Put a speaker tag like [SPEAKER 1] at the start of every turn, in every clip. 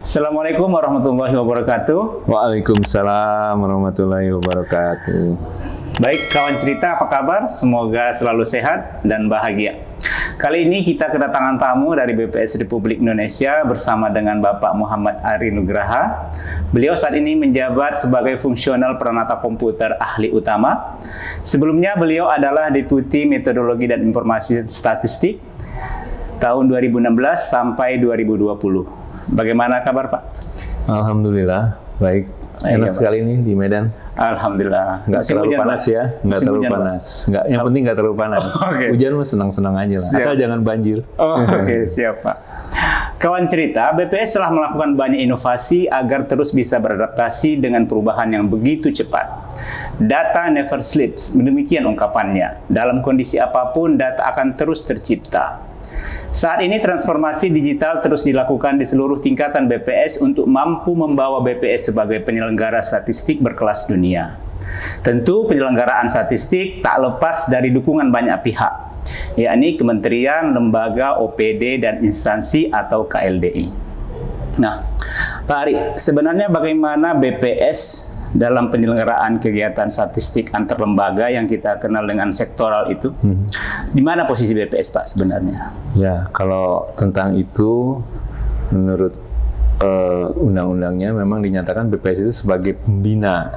[SPEAKER 1] Assalamualaikum warahmatullahi wabarakatuh.
[SPEAKER 2] Waalaikumsalam warahmatullahi wabarakatuh.
[SPEAKER 1] Baik kawan cerita, apa kabar? Semoga selalu sehat dan bahagia. Kali ini kita kedatangan tamu dari BPS Republik Indonesia bersama dengan Bapak Muhammad Ari Nugraha. Beliau saat ini menjabat sebagai fungsional peranata komputer ahli utama. Sebelumnya beliau adalah Deputi Metodologi dan Informasi Statistik tahun 2016 sampai 2020. Bagaimana kabar Pak?
[SPEAKER 2] Alhamdulillah, baik. Enak sekali nih di Medan.
[SPEAKER 1] Alhamdulillah.
[SPEAKER 2] Nggak terlalu panas ya, nggak terlalu panas. Nggak, yang penting nggak terlalu panas. Hujan mah senang-senang aja lah. Asal jangan banjir.
[SPEAKER 1] Oke, siap Pak. Kawan cerita, BPS telah melakukan banyak inovasi agar terus bisa beradaptasi dengan perubahan yang begitu cepat. Data never sleeps, demikian ungkapannya. Dalam kondisi apapun, data akan terus tercipta. Saat ini transformasi digital terus dilakukan di seluruh tingkatan BPS untuk mampu membawa BPS sebagai penyelenggara statistik berkelas dunia. Tentu penyelenggaraan statistik tak lepas dari dukungan banyak pihak, yakni kementerian, lembaga, OPD, dan instansi atau KLDI. Nah, Pak Ari, sebenarnya bagaimana BPS dalam penyelenggaraan kegiatan statistik antar lembaga yang kita kenal dengan sektoral itu? Di mana posisi BPS Pak sebenarnya?
[SPEAKER 2] Ya, kalau tentang itu menurut undang-undangnya memang dinyatakan BPS itu sebagai pembina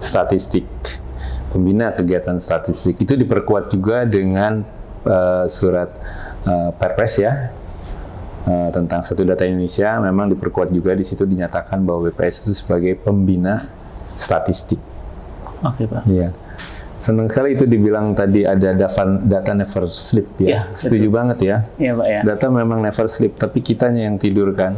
[SPEAKER 2] statistik, pembina kegiatan statistik. Itu diperkuat juga dengan surat Perpres ya, tentang Satu Data Indonesia. Memang diperkuat juga, di situ dinyatakan bahwa BPS itu sebagai pembina statistik.
[SPEAKER 1] Oke Pak.
[SPEAKER 2] Iya. Senang sekali itu dibilang tadi ada data never sleep ya.
[SPEAKER 1] Ya,
[SPEAKER 2] setuju
[SPEAKER 1] betul
[SPEAKER 2] banget ya.
[SPEAKER 1] Iya Pak ya.
[SPEAKER 2] Data memang never sleep, tapi kitanya yang tidur kan.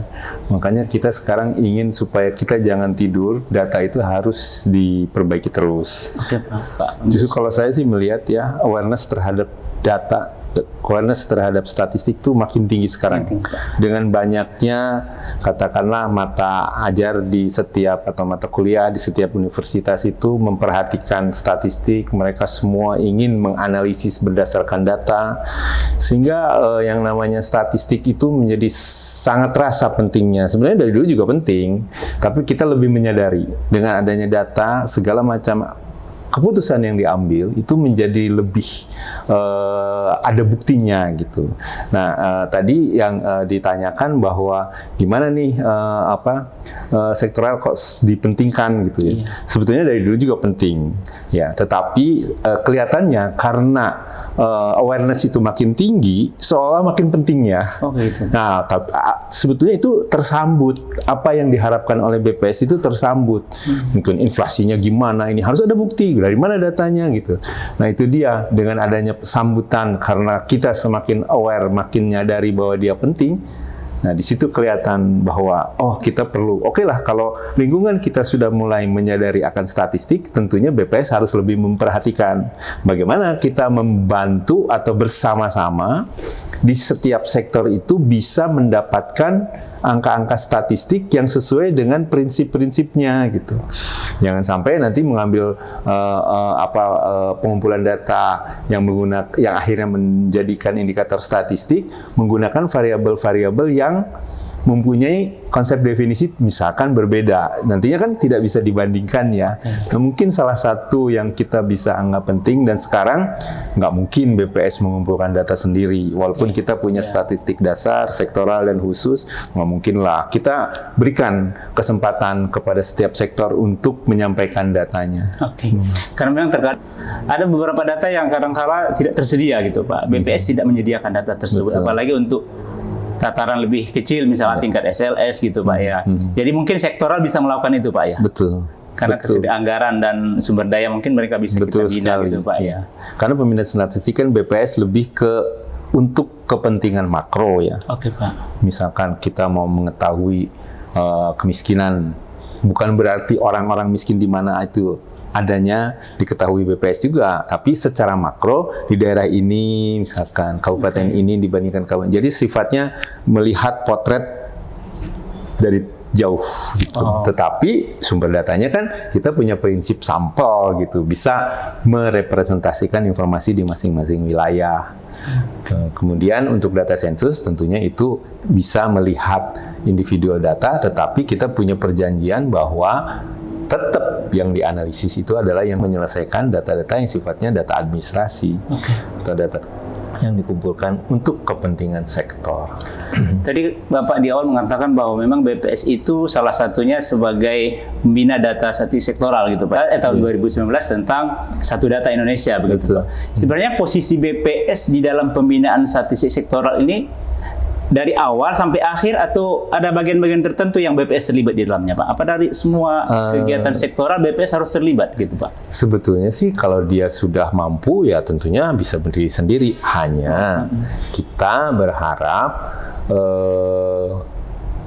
[SPEAKER 2] Makanya kita sekarang ingin supaya kita jangan tidur, data itu harus diperbaiki terus.
[SPEAKER 1] Oke Pak.
[SPEAKER 2] Justru kalau saya sih melihat ya, awareness terhadap data, awareness terhadap statistik itu makin tinggi sekarang. Dengan banyaknya katakanlah mata ajar di setiap atau mata kuliah di setiap universitas itu memperhatikan statistik, mereka semua ingin menganalisis berdasarkan data, sehingga yang namanya statistik itu menjadi sangat terasa pentingnya. Sebenarnya dari dulu juga penting, tapi kita lebih menyadari dengan adanya data segala macam keputusan yang diambil itu menjadi lebih ada buktinya gitu. Nah, tadi yang ditanyakan bahwa gimana nih sektoral kok dipentingkan gitu ya. Sebetulnya dari dulu juga penting ya, tetapi kelihatannya karena awareness itu makin tinggi, seolah makin pentingnya.
[SPEAKER 1] Gitu.
[SPEAKER 2] Nah, sebetulnya itu tersambut. Apa yang diharapkan oleh BPS itu tersambut. Mungkin inflasinya gimana, ini harus ada bukti. Dari mana datanya gitu. Nah, itu dia, dengan adanya sambutan karena kita semakin aware, makin nyadari bahwa dia penting. Nah, di situ kelihatan bahwa kita perlu. Oke lah, kalau lingkungan kita sudah mulai menyadari akan statistik, tentunya BPS harus lebih memperhatikan bagaimana kita membantu atau bersama-sama di setiap sektor itu bisa mendapatkan angka-angka statistik yang sesuai dengan prinsip-prinsipnya gitu. Jangan sampai nanti mengambil pengumpulan data yang akhirnya menjadikan indikator statistik menggunakan variabel-variabel yang mempunyai konsep definisi misalkan berbeda. Nantinya kan tidak bisa dibandingkan ya. Nah, mungkin salah satu yang kita bisa anggap penting, dan sekarang nggak mungkin BPS mengumpulkan data sendiri. Walaupun kita punya statistik dasar, sektoral, dan khusus, nggak mungkin lah. Kita berikan kesempatan kepada setiap sektor untuk menyampaikan datanya.
[SPEAKER 1] Karena memang terkadang ada beberapa data yang kadang-kala tidak tersedia gitu Pak. BPS tidak menyediakan data tersebut. Betul. Apalagi untuk tataran lebih kecil, misalnya tingkat SLS gitu Pak ya. Jadi mungkin sektoral bisa melakukan itu Pak ya.
[SPEAKER 2] Betul.
[SPEAKER 1] Karena kesediaan anggaran dan sumber daya mungkin mereka bisa kita bina gitu Pak ya.
[SPEAKER 2] Karena pembinaan statistik kan BPS lebih untuk kepentingan makro ya.
[SPEAKER 1] Oke Pak.
[SPEAKER 2] Misalkan kita mau mengetahui kemiskinan, bukan berarti orang-orang miskin di mana itu adanya diketahui BPS juga, tapi secara makro di daerah ini, misalkan kabupaten ini dibandingkan kabupaten. Jadi sifatnya melihat potret dari jauh gitu. Tetapi sumber datanya kan kita punya prinsip sampel gitu, bisa merepresentasikan informasi di masing-masing wilayah. Kemudian untuk data sensus tentunya itu bisa melihat individual data, tetapi kita punya perjanjian bahwa tetap yang dianalisis itu adalah yang menyelesaikan data-data yang sifatnya data administrasi atau data yang dikumpulkan untuk kepentingan sektor.
[SPEAKER 1] Tadi Bapak di awal mengatakan bahwa memang BPS itu salah satunya sebagai pembina data statistik sektoral gitu Pak. Tahun 2019 tentang Satu Data Indonesia begitu. Sebenarnya posisi BPS di dalam pembinaan statistik sektoral ini dari awal sampai akhir atau ada bagian-bagian tertentu yang BPS terlibat di dalamnya Pak? Apa dari semua kegiatan sektoral BPS harus terlibat gitu Pak?
[SPEAKER 2] Sebetulnya sih kalau dia sudah mampu ya tentunya bisa berdiri sendiri. Hanya kita berharap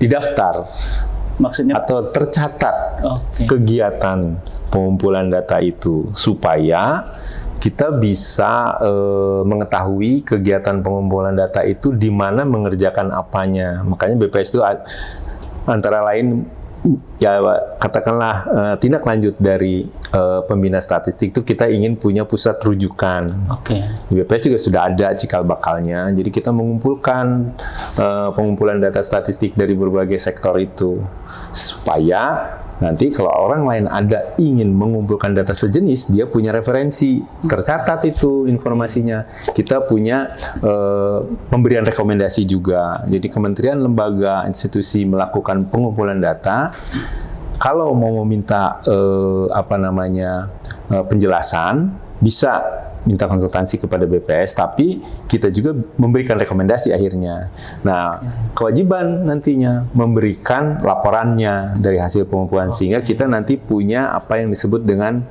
[SPEAKER 2] didaftar
[SPEAKER 1] Maksudnya
[SPEAKER 2] atau tercatat kegiatan pengumpulan data itu supaya kita bisa mengetahui kegiatan pengumpulan data itu di mana mengerjakan apanya. Makanya BPS itu antara lain ya katakanlah tindak lanjut dari pembina statistik itu kita ingin punya pusat rujukan. Di BPS juga sudah ada cikal bakalnya. Jadi kita mengumpulkan pengumpulan data statistik dari berbagai sektor itu supaya nanti kalau orang lain ada ingin mengumpulkan data sejenis, dia punya referensi, tercatat itu informasinya. Kita punya pemberian rekomendasi juga. Jadi kementerian, lembaga, institusi melakukan pengumpulan data. Kalau mau meminta penjelasan, bisa minta konsultasi kepada BPS, tapi kita juga memberikan rekomendasi akhirnya. Nah, kewajiban nantinya memberikan laporannya dari hasil pengumpulan, sehingga kita nanti punya apa yang disebut dengan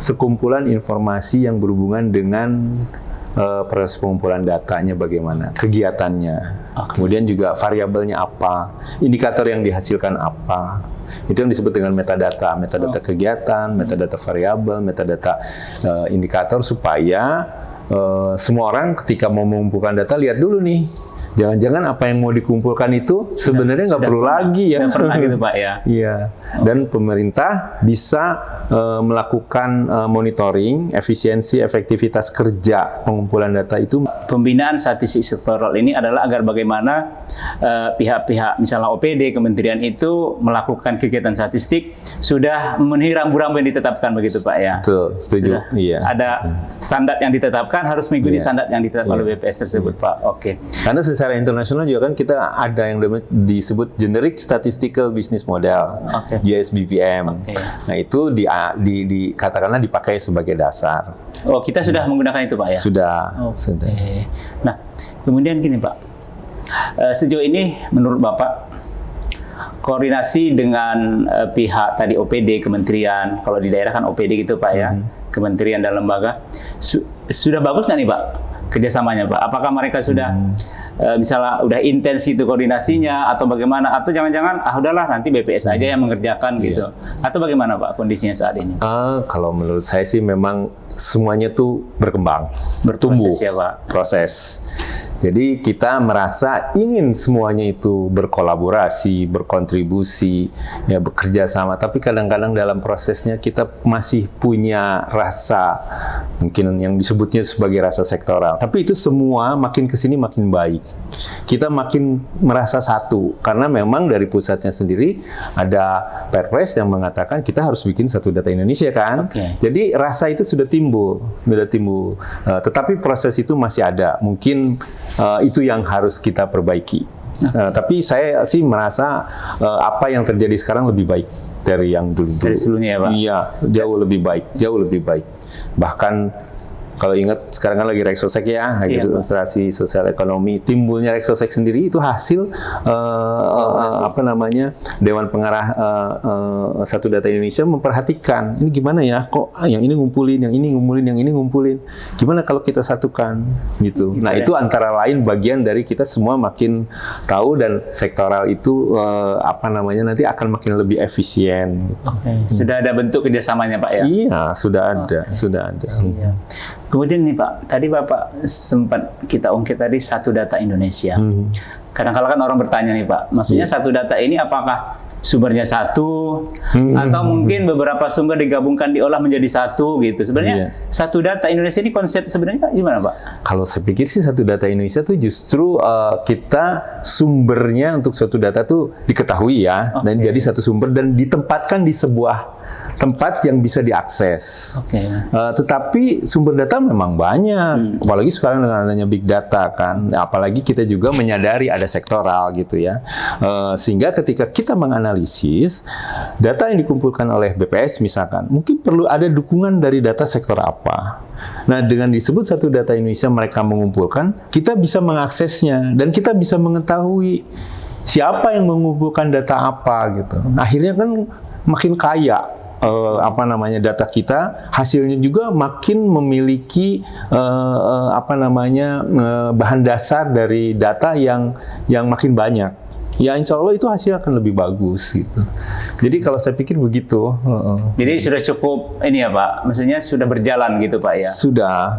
[SPEAKER 2] sekumpulan informasi yang berhubungan dengan proses pengumpulan datanya bagaimana, kegiatannya, kemudian juga variabelnya apa, indikator yang dihasilkan apa. Itu yang disebut dengan metadata, metadata kegiatan, metadata variabel, metadata indikator, supaya semua orang ketika mau mengumpulkan data lihat dulu nih, jangan-jangan apa yang mau dikumpulkan itu sebenarnya nggak perlu lagi ya.
[SPEAKER 1] Sudah pernah gitu Pak ya.
[SPEAKER 2] Iya. Dan pemerintah bisa melakukan monitoring efisiensi efektivitas kerja pengumpulan data itu.
[SPEAKER 1] Pembinaan statistik sektoral ini adalah agar bagaimana pihak-pihak misalnya OPD kementerian itu melakukan kegiatan statistik sudah memenuhi rambu-rambu yang ditetapkan begitu Pak ya.
[SPEAKER 2] Betul, setuju. Iya.
[SPEAKER 1] Ada standar yang ditetapkan, harus mengikuti standar yang ditetapkan oleh BPS tersebut Pak.
[SPEAKER 2] Karena secara internasional juga kan kita ada yang disebut Generic Statistical Business Model, GSBBM. Nah itu katakanlah dipakai sebagai dasar.
[SPEAKER 1] Oh, kita sudah menggunakan itu Pak ya?
[SPEAKER 2] Sudah.
[SPEAKER 1] Nah, kemudian gini Pak, sejauh ini menurut Bapak koordinasi dengan pihak tadi OPD kementerian, kalau di daerah kan OPD gitu Pak ya, kementerian dan lembaga, sudah bagus nggak nih Pak kerjasamanya Pak? Apakah mereka sudah misalnya udah intens gitu koordinasinya atau bagaimana? Atau jangan-jangan udahlah nanti BPS aja yang mengerjakan gitu? Atau bagaimana Pak kondisinya saat ini?
[SPEAKER 2] Kalau menurut saya sih memang semuanya tuh berkembang, bertumbuh,
[SPEAKER 1] ya, Pak.
[SPEAKER 2] Proses. Jadi kita merasa ingin semuanya itu berkolaborasi, berkontribusi, ya bekerja sama. Tapi kadang-kadang dalam prosesnya kita masih punya rasa, mungkin yang disebutnya sebagai rasa sektoral. Tapi itu semua makin kesini makin baik. Kita makin merasa satu, karena memang dari pusatnya sendiri ada Perpres yang mengatakan kita harus bikin Satu Data Indonesia kan. Jadi rasa itu sudah timbul. Tetapi proses itu masih ada. Mungkin itu yang harus kita perbaiki. Tapi saya sih merasa apa yang terjadi sekarang lebih baik dari yang dulu.
[SPEAKER 1] Dari sebelumnya ya Pak?
[SPEAKER 2] Iya, jauh lebih baik, jauh lebih baik. Bahkan kalau ingat sekarang kan lagi Reksosek ya, registrasi sosial ekonomi, timbulnya Reksosek sendiri itu hasil Dewan Pengarah Satu Data Indonesia memperhatikan ini gimana ya, kok yang ini ngumpulin, yang ini ngumpulin, yang ini ngumpulin, gimana kalau kita satukan gitu. Nah itu antara lain bagian dari kita semua makin tahu, dan sektoral itu nanti akan makin lebih efisien.
[SPEAKER 1] Sudah ada bentuk kerjasamanya Pak ya?
[SPEAKER 2] Iya, sudah ada, sudah ada.
[SPEAKER 1] Kemudian nih Pak, tadi Bapak sempat kita ungkit tadi satu data Indonesia. Kadang-kadang kan orang bertanya nih Pak, maksudnya satu data ini apakah sumbernya satu atau mungkin beberapa sumber digabungkan diolah menjadi satu gitu. Sebenarnya satu data Indonesia ini konsep sebenarnya gimana Pak?
[SPEAKER 2] Kalau saya pikir sih satu data Indonesia tuh justru kita sumbernya untuk suatu data tuh diketahui ya, dan jadi satu sumber dan ditempatkan di sebuah tempat yang bisa diakses. Tetapi sumber data memang banyak, apalagi sekarang dengan adanya big data kan, apalagi kita juga menyadari ada sektoral gitu ya, sehingga ketika kita menganalisis data yang dikumpulkan oleh BPS misalkan, mungkin perlu ada dukungan dari data sektor apa. Nah, dengan disebut satu data Indonesia mereka mengumpulkan, kita bisa mengaksesnya dan kita bisa mengetahui siapa yang mengumpulkan data apa gitu. Akhirnya kan makin kaya data kita, hasilnya juga makin memiliki bahan dasar dari data yang makin banyak. Ya insya Allah itu hasil akan lebih bagus gitu. Jadi kalau saya pikir begitu.
[SPEAKER 1] Jadi sudah cukup ini ya Pak, maksudnya sudah berjalan gitu Pak ya?
[SPEAKER 2] Sudah.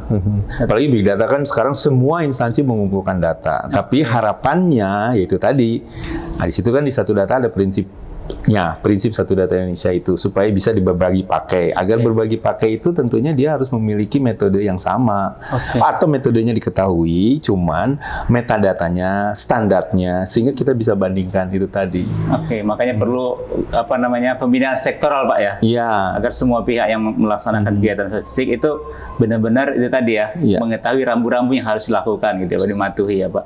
[SPEAKER 2] Apalagi big data kan sekarang semua instansi mengumpulkan data. Tapi harapannya yaitu tadi, di situ kan di satu data ada prinsip satu data Indonesia itu supaya bisa berbagi pakai. Agar berbagi pakai itu tentunya dia harus memiliki metode yang sama atau metodenya diketahui, cuman metadatanya, standarnya, sehingga kita bisa bandingkan itu tadi.
[SPEAKER 1] Makanya perlu pembinaan sektoral Pak ya? Iya. Agar semua pihak yang melaksanakan kegiatan statistik itu benar-benar itu tadi ya, mengetahui rambu-rambu yang harus dilakukan gitu ya, dimatuhi ya Pak.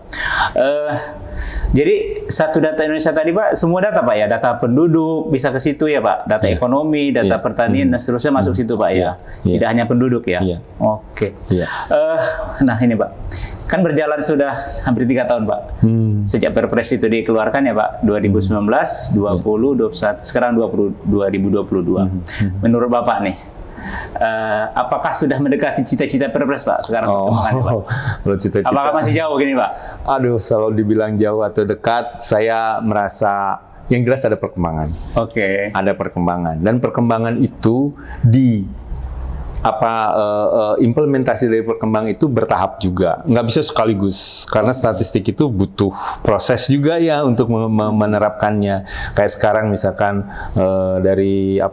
[SPEAKER 1] Jadi satu data Indonesia tadi Pak, semua data Pak ya, data penduduk bisa ke situ ya Pak, data ekonomi, data pertanian dan seterusnya masuk situ Pak ya, tidak hanya penduduk ya. Nah ini Pak, kan berjalan sudah hampir 3 tahun Pak, sejak Perpres itu dikeluarkan ya Pak, 2019, 20, 21, sekarang 2022. Menurut Bapak nih, apakah sudah mendekati cita-cita Perpres Pak sekarang perkembangannya Pak?
[SPEAKER 2] Cita-cita.
[SPEAKER 1] Apakah masih jauh gini Pak?
[SPEAKER 2] Aduh, kalau dibilang jauh atau dekat, saya merasa yang jelas ada perkembangan. Ada perkembangan, dan perkembangan itu implementasi dari perkembangan itu bertahap juga, nggak bisa sekaligus karena statistik itu butuh proses juga ya untuk menerapkannya. Kayak sekarang misalkan dari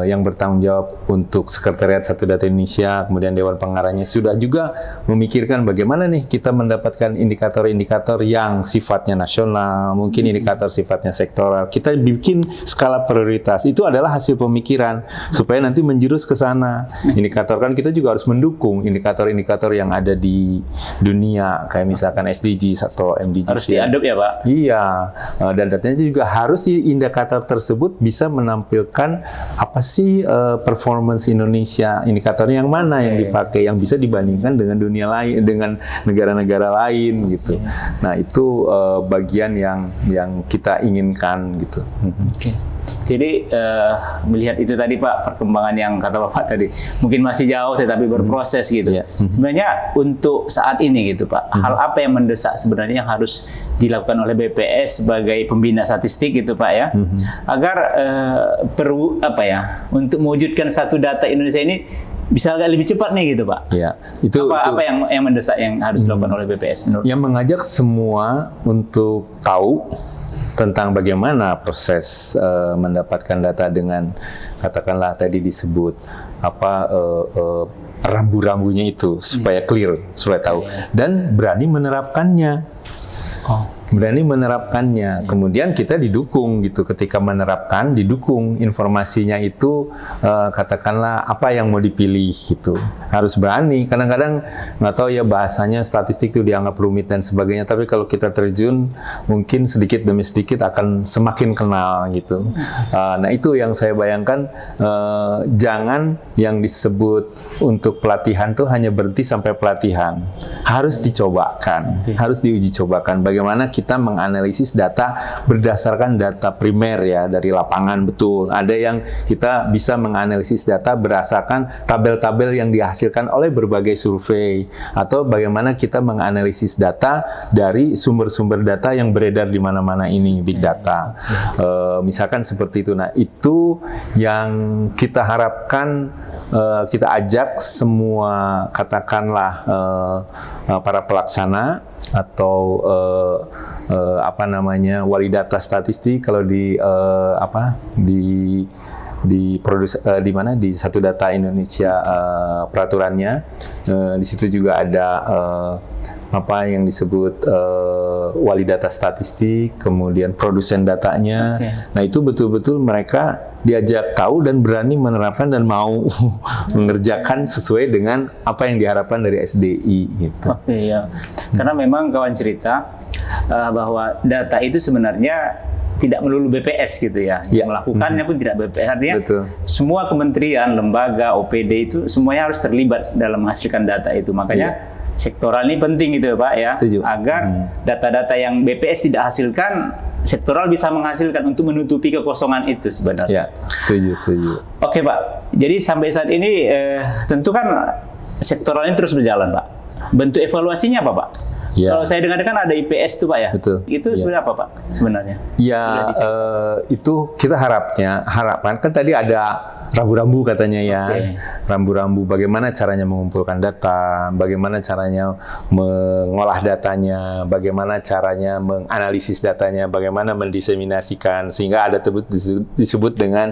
[SPEAKER 2] yang bertanggung jawab untuk Sekretariat Satu Data Indonesia, kemudian Dewan Pengarahnya sudah juga memikirkan bagaimana nih kita mendapatkan indikator-indikator yang sifatnya nasional, mungkin indikator sifatnya sektoral. Kita bikin skala prioritas, itu adalah hasil pemikiran supaya nanti menjurus ke sana. Indikator kan kita juga harus mendukung indikator-indikator yang ada di dunia, kayak misalkan SDGs atau MDGs.
[SPEAKER 1] Harus diadop ya Pak?
[SPEAKER 2] Iya, dan datanya juga harus indikator tersebut bisa menampilkan apa sih performance Indonesia, indikator yang mana yang dipakai, yang bisa dibandingkan dengan dunia lain, dengan negara-negara lain gitu. Nah itu bagian yang kita inginkan gitu.
[SPEAKER 1] Jadi melihat itu tadi Pak, perkembangan yang kata Bapak tadi mungkin masih jauh tetapi berproses gitu. Sebenarnya untuk saat ini gitu Pak, hal apa yang mendesak sebenarnya yang harus dilakukan oleh BPS sebagai pembina statistik gitu Pak ya, agar untuk mewujudkan satu data Indonesia ini bisa agak lebih cepat nih gitu Pak. Apa yang mendesak yang harus dilakukan oleh BPS menurut?
[SPEAKER 2] Yang mengajak semua untuk tahu tentang bagaimana proses mendapatkan data dengan katakanlah tadi disebut rambu-rambunya itu supaya clear, supaya tahu dan berani menerapkannya. Kemudian kita didukung gitu, ketika menerapkan didukung informasinya itu, katakanlah apa yang mau dipilih gitu, harus berani. Kadang-kadang nggak tahu ya, bahasanya statistik itu dianggap rumit dan sebagainya, tapi kalau kita terjun mungkin sedikit demi sedikit akan semakin kenal gitu. Nah itu yang saya bayangkan, jangan yang disebut untuk pelatihan tuh hanya berhenti sampai pelatihan, harus dicobakan, harus diuji cobakan bagaimana kita menganalisis data berdasarkan data primer ya dari lapangan betul. Ada yang kita bisa menganalisis data berdasarkan tabel-tabel yang dihasilkan oleh berbagai survei, atau bagaimana kita menganalisis data dari sumber-sumber data yang beredar di mana-mana ini, big data. Misalkan seperti itu. Nah, itu yang kita harapkan kita ajak semua katakanlah para pelaksana atau wali data statistik kalau di mana di Satu Data Indonesia peraturannya, di situ juga ada apa yang disebut wali data statistik, kemudian produsen datanya. Nah, itu betul-betul mereka diajak tahu dan berani menerapkan dan mau mengerjakan sesuai dengan apa yang diharapkan dari SDI gitu.
[SPEAKER 1] Ya. Karena memang kawan cerita bahwa data itu sebenarnya tidak melulu BPS gitu ya. Yang melakukannya pun tidak BPS. Artinya semua kementerian, lembaga, OPD itu semuanya harus terlibat dalam menghasilkan data itu. Makanya sektoral ini penting gitu ya Pak ya. Agar data-data yang BPS tidak hasilkan, sektoral bisa menghasilkan untuk menutupi kekosongan itu sebenarnya.
[SPEAKER 2] Ya, setuju.
[SPEAKER 1] Oke Pak, jadi sampai saat ini tentu kan sektoral ini terus berjalan Pak. Bentuk evaluasinya apa Pak? Kalau saya dengar-dengar ada IPS tuh Pak ya?
[SPEAKER 2] Betul.
[SPEAKER 1] Itu sebenarnya apa Pak sebenarnya?
[SPEAKER 2] Ya, itu kita harapan kan tadi ada rambu-rambu katanya ya. Rambu-rambu bagaimana caranya mengumpulkan data, bagaimana caranya mengolah datanya, bagaimana caranya menganalisis datanya, bagaimana mendiseminasikan, sehingga ada disebut dengan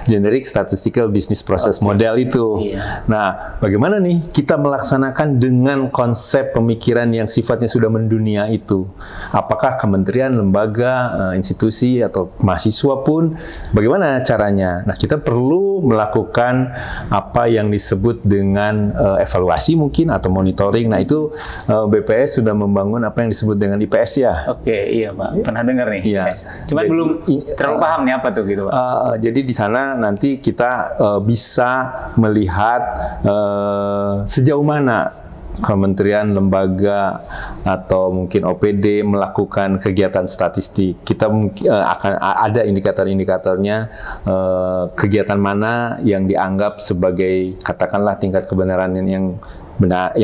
[SPEAKER 2] generic statistical business process model itu. Nah, bagaimana nih kita melaksanakan dengan konsep pemikiran yang sifatnya sudah mendunia itu? Apakah kementerian, lembaga, institusi atau mahasiswa pun bagaimana caranya? Nah, kita perlu melakukan apa yang disebut dengan evaluasi mungkin atau monitoring. Nah, itu BPS sudah membangun apa yang disebut dengan IPS ya.
[SPEAKER 1] Iya Pak, pernah dengar nih. IPS. Cuman belum terlalu paham nih apa tuh gitu Pak.
[SPEAKER 2] Jadi di sana nanti kita bisa melihat sejauh mana kementerian, lembaga, atau mungkin OPD melakukan kegiatan statistik. Kita akan ada indikator-indikatornya, kegiatan mana yang dianggap sebagai katakanlah tingkat kebenaran yang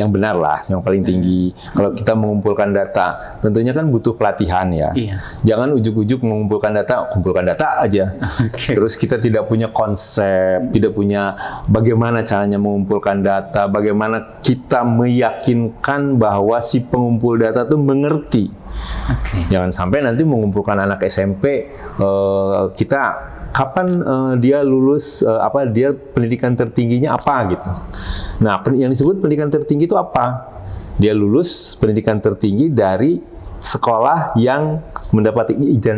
[SPEAKER 2] benar lah, yang paling tinggi. Kalau kita mengumpulkan data, tentunya kan butuh pelatihan ya. Jangan ujuk-ujuk mengumpulkan data, kumpulkan data aja. Terus kita tidak punya konsep, tidak punya bagaimana caranya mengumpulkan data, bagaimana kita meyakinkan bahwa si pengumpul data itu mengerti. Jangan sampai nanti mengumpulkan anak SMP, kita kapan dia lulus, dia pendidikan tertingginya apa gitu. Nah, yang disebut pendidikan tertinggi itu apa? Dia lulus pendidikan tertinggi dari sekolah yang mendapat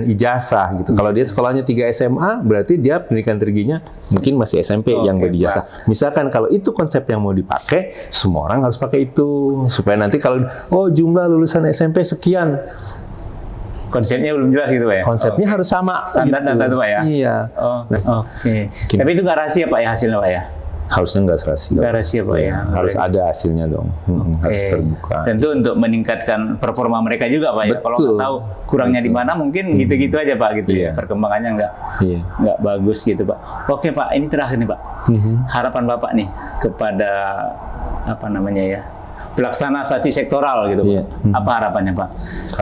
[SPEAKER 2] ijazah gitu. Kalau dia sekolahnya 3 SMA, berarti dia pendidikan tertingginya mungkin masih SMP yang berijazah. Misalkan kalau itu konsep yang mau dipakai, semua orang harus pakai itu. Supaya nanti kalau jumlah lulusan SMP sekian,
[SPEAKER 1] konsepnya belum jelas gitu Pak ya?
[SPEAKER 2] Konsepnya harus sama.
[SPEAKER 1] Standar data itu Pak ya?
[SPEAKER 2] Iya.
[SPEAKER 1] Tapi itu nggak rahasia Pak ya hasilnya Pak ya?
[SPEAKER 2] Harusnya nggak rahasia.
[SPEAKER 1] Nggak rahasia Pak ya?
[SPEAKER 2] Harus ada hasilnya dong. Harus terbuka.
[SPEAKER 1] Tentu untuk meningkatkan performa mereka juga Pak ya? Kalau nggak tahu kurangnya di mana mungkin gitu-gitu aja Pak gitu ya? Perkembangannya nggak bagus gitu Pak. Oke Pak, ini terakhir nih Pak. Harapan Bapak nih kepada pelaksana studi sektoral gitu Pak. Apa harapannya Pak?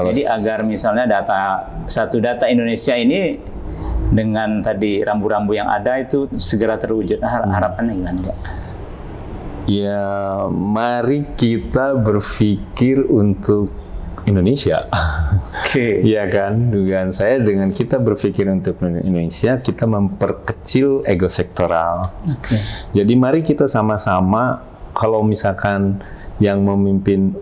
[SPEAKER 1] Jadi agar misalnya Satu Data Indonesia ini dengan tadi rambu-rambu yang ada itu segera terwujud. Harapannya gimana Pak?
[SPEAKER 2] Ya, mari kita berpikir untuk Indonesia. Iya kan? Dugaan saya dengan kita berpikir untuk Indonesia, kita memperkecil ego sektoral. Jadi mari kita sama-sama, kalau misalkan yang memimpin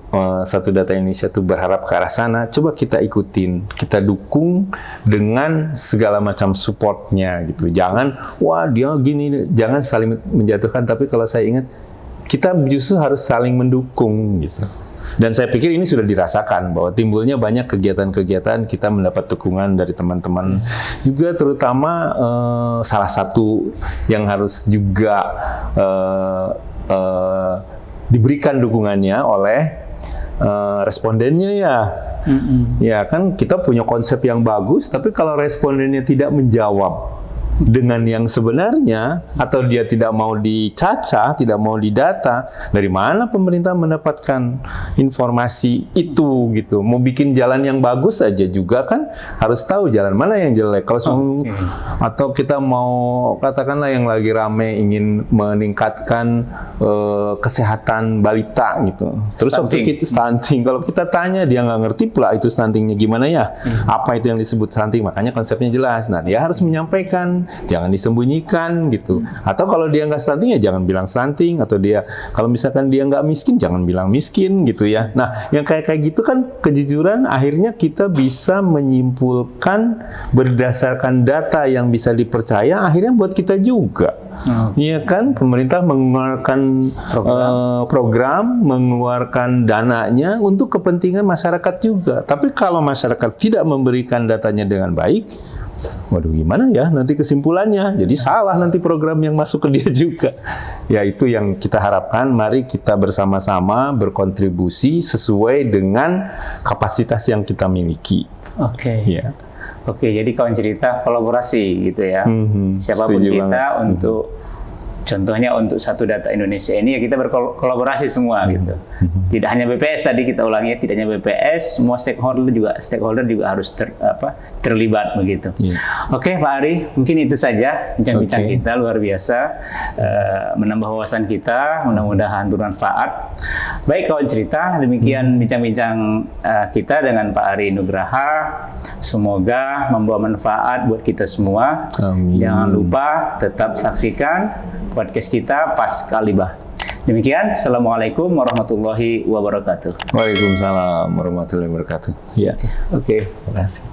[SPEAKER 2] Satu Data Indonesia itu berharap ke arah sana, coba kita ikutin, kita dukung dengan segala macam supportnya gitu. Jangan, dia gini, jangan saling menjatuhkan, tapi kalau saya ingat, kita justru harus saling mendukung gitu. Dan saya pikir ini sudah dirasakan bahwa timbulnya banyak kegiatan-kegiatan, kita mendapat dukungan dari teman-teman. Juga terutama salah satu yang harus juga diberikan dukungannya oleh respondennya ya. Ya kan kita punya konsep yang bagus, tapi kalau respondennya tidak menjawab dengan yang sebenarnya, atau dia tidak mau dicaca, tidak mau didata, dari mana pemerintah mendapatkan informasi itu gitu? Mau bikin jalan yang bagus aja juga kan harus tahu jalan mana yang jelek. Kalau atau kita mau katakanlah yang lagi rame ingin meningkatkan kesehatan balita gitu. Terus waktu kita stunting, kalau kita tanya dia nggak ngerti pula itu stuntingnya gimana ya? Apa itu yang disebut stunting? Makanya konsepnya jelas. Nah, dia harus menyampaikan, jangan disembunyikan gitu. Atau kalau dia nggak stunting ya jangan bilang stunting, atau dia kalau misalkan dia nggak miskin jangan bilang miskin gitu ya. Nah, yang kayak gitu kan kejujuran akhirnya kita bisa menyimpulkan berdasarkan data yang bisa dipercaya, akhirnya buat kita juga. Iya kan, pemerintah mengeluarkan program, mengeluarkan dananya untuk kepentingan masyarakat juga. Tapi kalau masyarakat tidak memberikan datanya dengan baik, waduh gimana ya nanti kesimpulannya, jadi salah nanti program yang masuk ke dia juga. Ya itu yang kita harapkan, mari kita bersama-sama berkontribusi sesuai dengan kapasitas yang kita miliki.
[SPEAKER 1] Oke.
[SPEAKER 2] Ya.
[SPEAKER 1] Oke, jadi kawan cerita kolaborasi gitu ya. Siapapun
[SPEAKER 2] setuju
[SPEAKER 1] kita
[SPEAKER 2] banget.
[SPEAKER 1] untuk contohnya untuk satu data Indonesia ini ya kita berkolaborasi semua gitu. Tidak hanya BPS tadi kita ulangi, tidak hanya BPS, semua stakeholder juga harus terlibat begitu. Oke, Pak Ari, mungkin itu saja bincang-bincang kita luar biasa, menambah wawasan kita, mudah-mudahan bermanfaat. Baik kawan cerita, demikian bincang-bincang kita dengan Pak Ari Nugraha. Semoga membawa manfaat buat kita semua.
[SPEAKER 2] Amin.
[SPEAKER 1] Jangan lupa tetap saksikan podcast kita Pas Kalibah. Demikian, Assalamualaikum warahmatullahi wabarakatuh.
[SPEAKER 2] Waalaikumsalam warahmatullahi wabarakatuh. Ya. Oke, terima kasih.